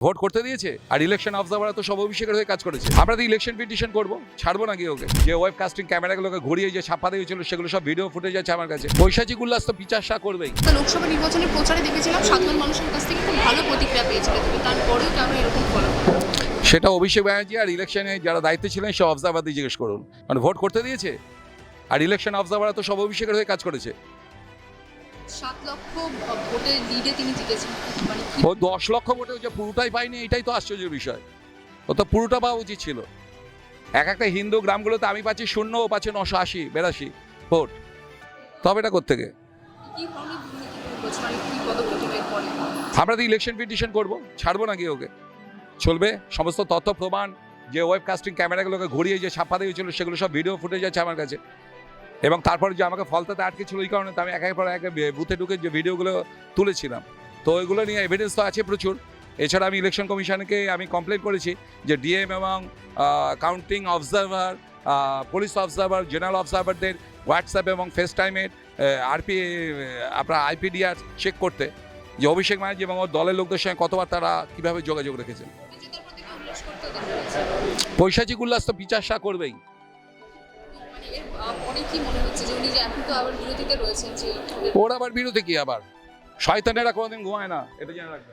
Vote করতে দিয়েছে আর election observer তো সব অভিষেকের হয়ে কাজ করেছে। আমরা তো ইলেকশন পিটিশন করবো, ছাড়বো নাকি ওকে? যে ওয়েব কাস্টিং ক্যামেরাগুলোকে ঘুরিয়ে যে ছাপা দিয়েছিল সেগুলো সব ভিডিও ফুটেজ আছে আমার কাছে। পৈশাচিক উল্লাস তো পিচাশা করবেই। তো লোকসভা নির্বাচনের প্রচারে দেখেছিলাম সাধারণ মানুষের কাছ থেকে খুব ভালো প্রতিক্রিয়া পেয়েছিল, তুমি তারপরেও কেন এরকম ফলো? সেটা অভিষেক ব্যানার্জি আর ইলেকশনে যারা দায়িত্বে ছিলেন সে অবজারভারদের জিজ্ঞেস করুন। মানে ভোট করতে দিয়েছে আর ইলেকশন অবজারভার তো সব অভিষেকের হয়ে কাজ করেছে। 7 লক্ষ ভোটের লিডে তিনি জিতেছেন, মানে কি? ও 10 লক্ষ ভোটে যে পুরোটাই পায়নি, এটাই তো আশ্চর্যের বিষয়। ও তো পুরোটা পাওয়া উচিত ছিল। একটা হিন্দু গ্রামগুলোতে আমি পাচ্ছি 0, ও পাচ্ছে 980-82 ভোট। তবে এটা কোত্থেকে? কি ধরনের দুর্নীতি হচ্ছে, মানে কি পদক্ষেপ নেবেন পরে? আমরা তো ইলেকশন পিটিশন করবো, ছাড়বো নাকি ওকে? চলবে। সমস্ত তথ্য প্রমাণ যে ওয়েব কাস্টিং ক্যামেরাগুলোকে ঘুরিয়ে যে ছাপা দিয়েছিল সেগুলো সব ভিডিও ফুটেজ আছে আমার কাছে। এবং তারপর যে আমাকে ফলতাতে আটকে ছিল এই কারণে তো আমি একের পর এক বুথে ঢুকে যে ভিডিওগুলো তুলেছিলাম, তো ওইগুলো নিয়ে এভিডেন্স তো আছে প্রচুর। এছাড়া আমি ইলেকশন কমিশনকে আমি কমপ্লেন করেছি যে ডিএম এবং counting observer, police observer, general অবজারভারদের হোয়াটসঅ্যাপ এবং ফেস টাইমের আপনার আইপিডিআর চেক করতে, যে অভিষেক ব্যানার্জি এবং ওর দলের লোকদের সঙ্গে কতবার তারা কীভাবে যোগাযোগ রেখেছেন। নিজেদের প্রতি উল্লাস করতে দেখা যাচ্ছে, পৈশাচিক উল্লাস তো পিচাশা করবেই। মানে এর পরে কি মনে হচ্ছে যে উনি যে এখন তো আবার বিরোধীতে রয়েছেন, যে ওর আবার বিরোধী কি? আবার শয়তানেরা কোনোদিন ঘুমায় না, এটা জেনে রাখবে।